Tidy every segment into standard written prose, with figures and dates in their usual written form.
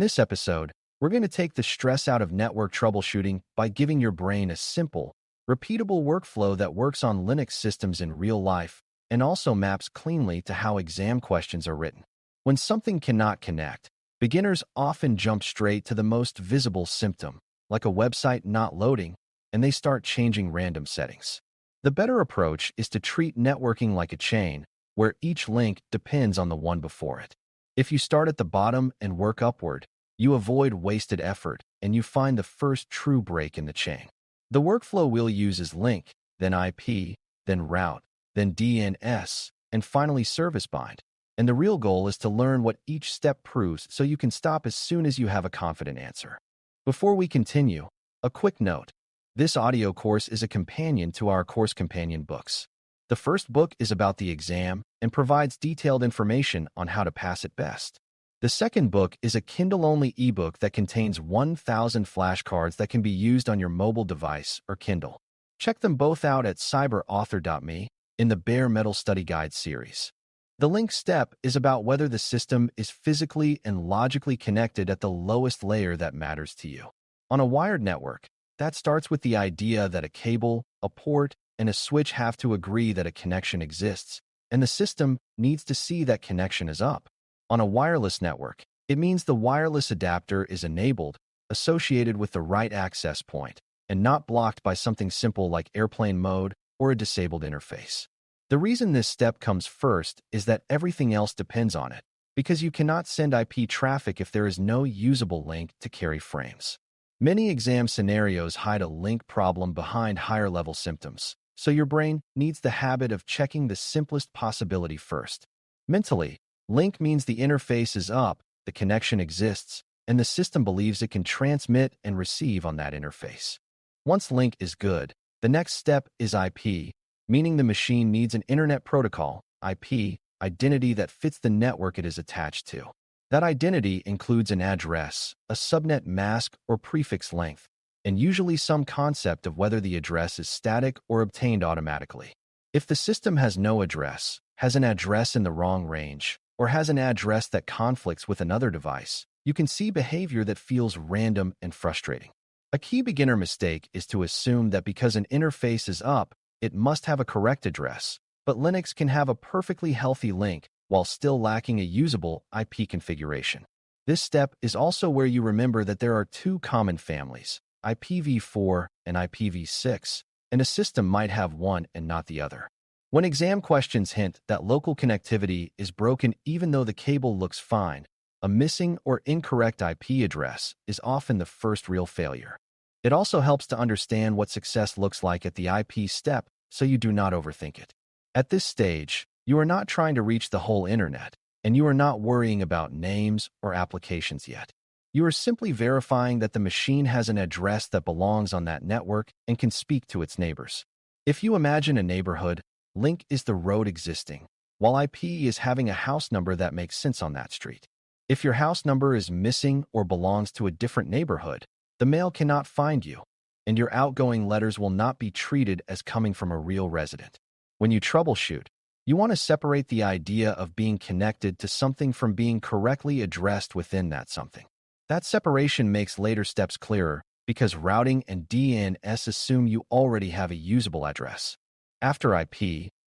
this episode, we're going to take the stress out of network troubleshooting by giving your brain a simple, repeatable workflow that works on Linux systems in real life and also maps cleanly to how exam questions are written. When something cannot connect, beginners often jump straight to the most visible symptom, like a website not loading, and they start changing random settings. The better approach is to treat networking like a chain, where each link depends on the one before it. If you start at the bottom and work upward, you avoid wasted effort and you find the first true break in the chain. The workflow we'll use is link, then IP, then route, then DNS, and finally service bind. And the real goal is to learn what each step proves so you can stop as soon as you have a confident answer. Before we continue, a quick note. This audio course is a companion to our course companion books. The first book is about the exam and provides detailed information on how to pass it best. The second book is a Kindle-only ebook that contains 1,000 flashcards that can be used on your mobile device or Kindle. Check them both out at cyberauthor.me in the Bare Metal Study Guide series. The link step is about whether the system is physically and logically connected at the lowest layer that matters to you. On a wired network, that starts with the idea that a cable, a port, and a switch have to agree that a connection exists, and the system needs to see that connection is up. On a wireless network, it means the wireless adapter is enabled, associated with the right access point, and not blocked by something simple like airplane mode or a disabled interface. The reason this step comes first is that everything else depends on it, because you cannot send IP traffic if there is no usable link to carry frames. Many exam scenarios hide a link problem behind higher-level symptoms, so your brain needs the habit of checking the simplest possibility first. Mentally, link means the interface is up, the connection exists, and the system believes it can transmit and receive on that interface. Once link is good, the next step is IP, meaning the machine needs an Internet Protocol, IP, identity that fits the network it is attached to. That identity includes an address, a subnet mask or prefix length, and usually some concept of whether the address is static or obtained automatically. If the system has no address, has an address in the wrong range, or has an address that conflicts with another device, you can see behavior that feels random and frustrating. A key beginner mistake is to assume that because an interface is up, it must have a correct address, but Linux can have a perfectly healthy link while still lacking a usable IP configuration. This step is also where you remember that there are two common families, IPv4 and IPv6, and a system might have one and not the other. When exam questions hint that local connectivity is broken even though the cable looks fine, a missing or incorrect IP address is often the first real failure. It also helps to understand what success looks like at the IP step so you do not overthink it. At this stage, you are not trying to reach the whole internet, and you are not worrying about names or applications yet. You are simply verifying that the machine has an address that belongs on that network and can speak to its neighbors. If you imagine a neighborhood, link is the road existing, while IP is having a house number that makes sense on that street. If your house number is missing or belongs to a different neighborhood, the mail cannot find you, and your outgoing letters will not be treated as coming from a real resident. When you troubleshoot, you want to separate the idea of being connected to something from being correctly addressed within that something. That separation makes later steps clearer because routing and DNS assume you already have a usable address. After IP,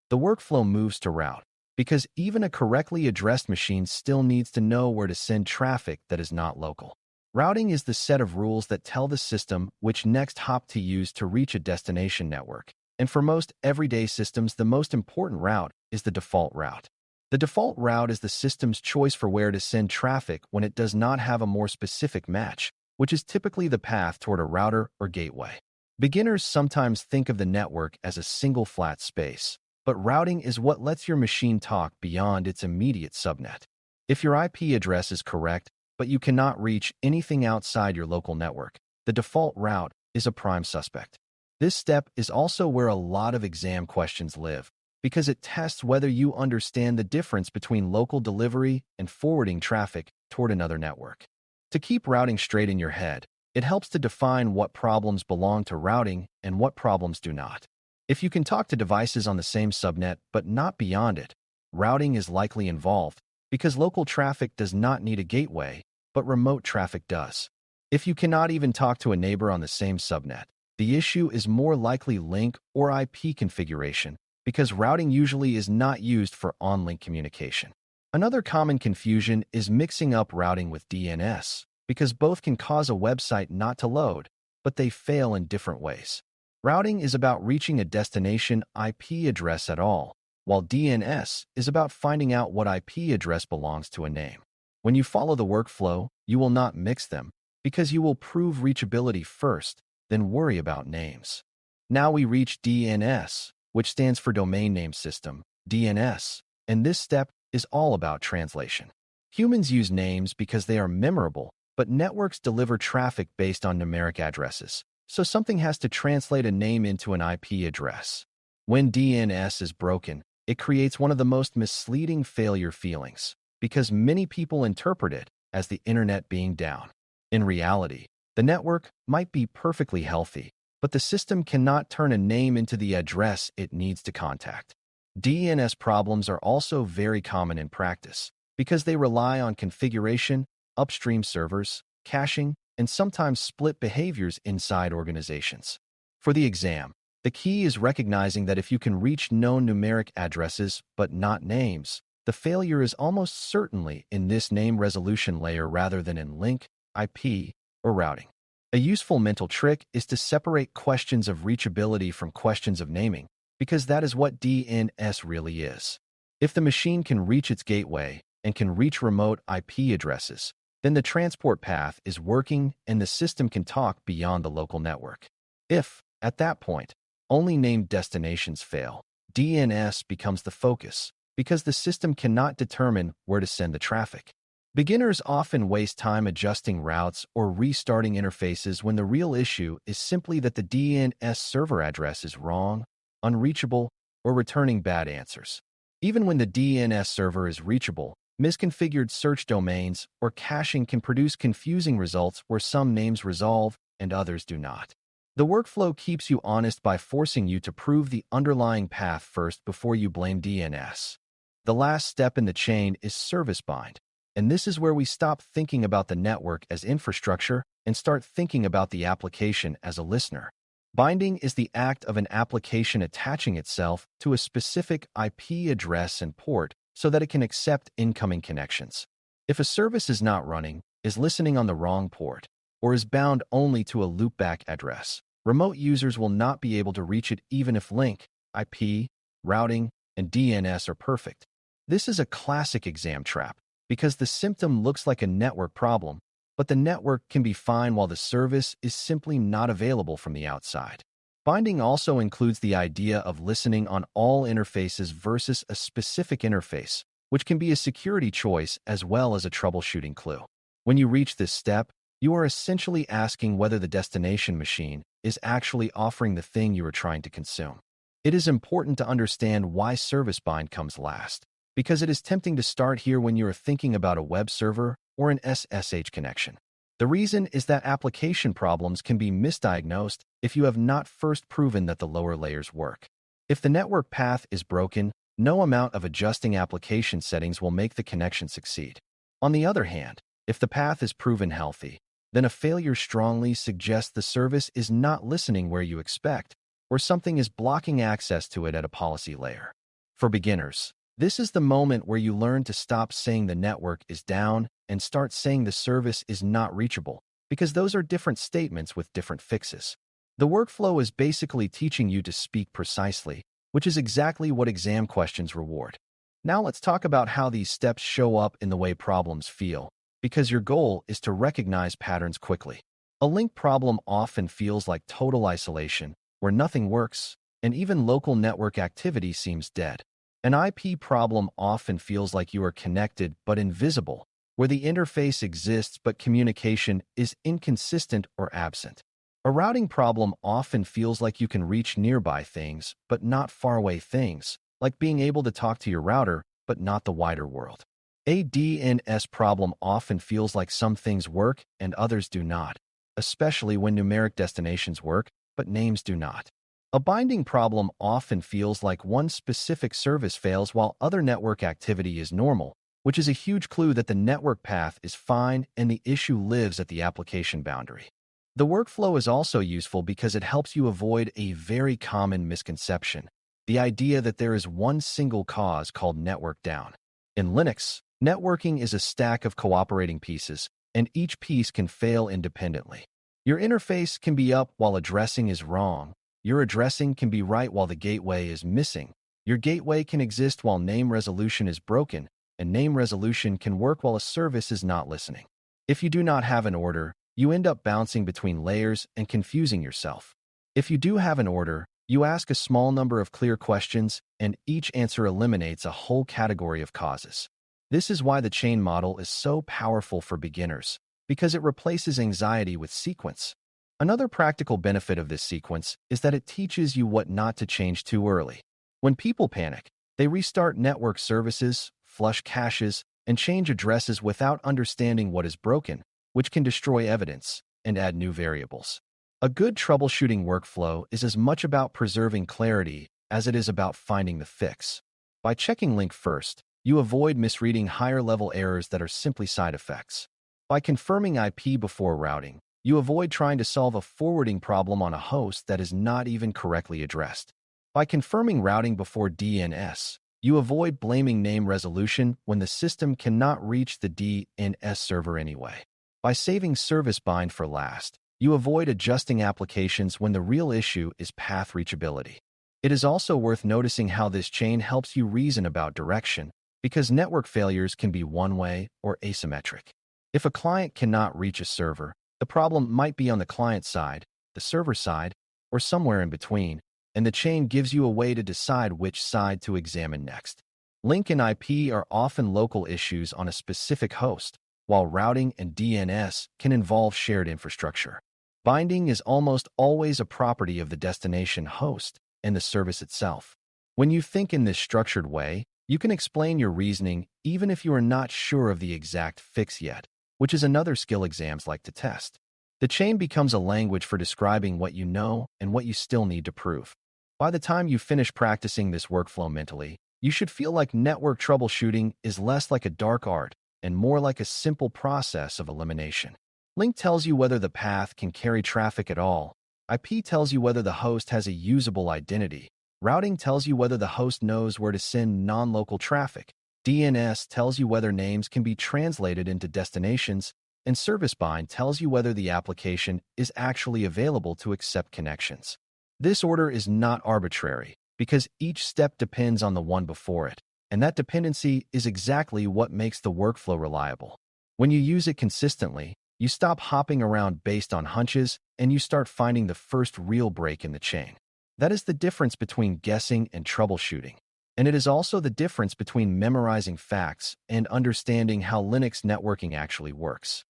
the workflow moves to route, because even a correctly addressed machine still needs to know where to send traffic that is not local. Routing is the set of rules that tell the system which next hop to use to reach a destination network. And for most everyday systems, the most important route is the default route. The default route is the system's choice for where to send traffic when it does not have a more specific match, which is typically the path toward a router or gateway. Beginners sometimes think of the network as a single flat space, but routing is what lets your machine talk beyond its immediate subnet. If your IP address is correct, but you cannot reach anything outside your local network, the default route is a prime suspect. This step is also where a lot of exam questions live, because it tests whether you understand the difference between local delivery and forwarding traffic toward another network. To keep routing straight in your head, it helps to define what problems belong to routing and what problems do not. If you can talk to devices on the same subnet but not beyond it, routing is likely involved, because local traffic does not need a gateway, but remote traffic does. If you cannot even talk to a neighbor on the same subnet, the issue is more likely link or IP configuration, because routing usually is not used for on-link communication. Another common confusion is mixing up routing with DNS, because both can cause a website not to load, but they fail in different ways. Routing is about reaching a destination IP address at all, while DNS is about finding out what IP address belongs to a name. When you follow the workflow, you will not mix them, because you will prove reachability first, then worry about names. Now we reach DNS, which stands for Domain Name System, DNS, and this step is all about translation. Humans use names because they are memorable, but networks deliver traffic based on numeric addresses, so something has to translate a name into an IP address. When DNS is broken, it creates one of the most misleading failure feelings, because many people interpret it as the internet being down. In reality, the network might be perfectly healthy, but the system cannot turn a name into the address it needs to contact. DNS problems are also very common in practice, because they rely on configuration, upstream servers, caching, and sometimes split behaviors inside organizations. For the exam, the key is recognizing that if you can reach known numeric addresses but not names, the failure is almost certainly in this name resolution layer rather than in link, IP, or routing. A useful mental trick is to separate questions of reachability from questions of naming, because that is what DNS really is. If the machine can reach its gateway and can reach remote IP addresses, then the transport path is working and the system can talk beyond the local network. If, at that point, only named destinations fail, DNS becomes the focus, because the system cannot determine where to send the traffic. Beginners often waste time adjusting routes or restarting interfaces when the real issue is simply that the DNS server address is wrong, unreachable, or returning bad answers. Even when the DNS server is reachable, misconfigured search domains or caching can produce confusing results where some names resolve and others do not. The workflow keeps you honest by forcing you to prove the underlying path first before you blame DNS. The last step in the chain is service bind, and this is where we stop thinking about the network as infrastructure and start thinking about the application as a listener. Binding is the act of an application attaching itself to a specific IP address and port so that it can accept incoming connections. If a service is not running, is listening on the wrong port, or is bound only to a loopback address, remote users will not be able to reach it even if link, IP, routing, and DNS are perfect. This is a classic exam trap, because the symptom looks like a network problem, but the network can be fine while the service is simply not available from the outside. Binding also includes the idea of listening on all interfaces versus a specific interface, which can be a security choice as well as a troubleshooting clue. When you reach this step, you are essentially asking whether the destination machine is actually offering the thing you are trying to consume. It is important to understand why service bind comes last, because it is tempting to start here when you are thinking about a web server or an SSH connection. The reason is that application problems can be misdiagnosed if you have not first proven that the lower layers work. If the network path is broken, no amount of adjusting application settings will make the connection succeed. On the other hand, if the path is proven healthy, then a failure strongly suggests the service is not listening where you expect, or something is blocking access to it at a policy layer. For beginners, this is the moment where you learn to stop saying the network is down and start saying the service is not reachable, because those are different statements with different fixes. The workflow is basically teaching you to speak precisely, which is exactly what exam questions reward. Now let's talk about how these steps show up in the way problems feel, because your goal is to recognize patterns quickly. A link problem often feels like total isolation, where nothing works, and even local network activity seems dead. An IP problem often feels like you are connected but invisible, where the interface exists but communication is inconsistent or absent. A routing problem often feels like you can reach nearby things but not faraway things, like being able to talk to your router but not the wider world. A DNS problem often feels like some things work and others do not, especially when numeric destinations work but names do not. A binding problem often feels like one specific service fails while other network activity is normal, which is a huge clue that the network path is fine and the issue lives at the application boundary. The workflow is also useful because it helps you avoid a very common misconception, the idea that there is one single cause called network down. In Linux, networking is a stack of cooperating pieces, and each piece can fail independently. Your interface can be up while addressing is wrong. Your addressing can be right while the gateway is missing. Your gateway can exist while name resolution is broken, and name resolution can work while a service is not listening. If you do not have an order, you end up bouncing between layers and confusing yourself. If you do have an order, you ask a small number of clear questions, and each answer eliminates a whole category of causes. This is why the chain model is so powerful for beginners, because it replaces anxiety with sequence. Another practical benefit of this sequence is that it teaches you what not to change too early. When people panic, they restart network services, flush caches, and change addresses without understanding what is broken, which can destroy evidence and add new variables. A good troubleshooting workflow is as much about preserving clarity as it is about finding the fix. By checking link first, you avoid misreading higher-level errors that are simply side effects. By confirming IP before routing, you avoid trying to solve a forwarding problem on a host that is not even correctly addressed. By confirming routing before DNS, you avoid blaming name resolution when the system cannot reach the DNS server anyway. By saving service bind for last, you avoid adjusting applications when the real issue is path reachability. It is also worth noticing how this chain helps you reason about direction, because network failures can be one-way or asymmetric. If a client cannot reach a server, the problem might be on the client side, the server side, or somewhere in between, and the chain gives you a way to decide which side to examine next. Link and IP are often local issues on a specific host, while routing and DNS can involve shared infrastructure. Binding is almost always a property of the destination host and the service itself. When you think in this structured way, you can explain your reasoning even if you are not sure of the exact fix yet, which is another skill exams like to test. The chain becomes a language for describing what you know and what you still need to prove. By the time you finish practicing this workflow mentally, you should feel like network troubleshooting is less like a dark art and more like a simple process of elimination. Link tells you whether the path can carry traffic at all. IP tells you whether the host has a usable identity. Routing tells you whether the host knows where to send non-local traffic. DNS tells you whether names can be translated into destinations, and service bind tells you whether the application is actually available to accept connections. This order is not arbitrary, because each step depends on the one before it, and that dependency is exactly what makes the workflow reliable. When you use it consistently, you stop hopping around based on hunches, and you start finding the first real break in the chain. That is the difference between guessing and troubleshooting. And it is also the difference between memorizing facts and understanding how Linux networking actually works.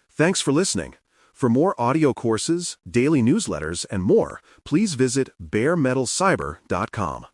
Thanks for listening. For more audio courses, daily newsletters, and more, please visit baremetalcyber.com.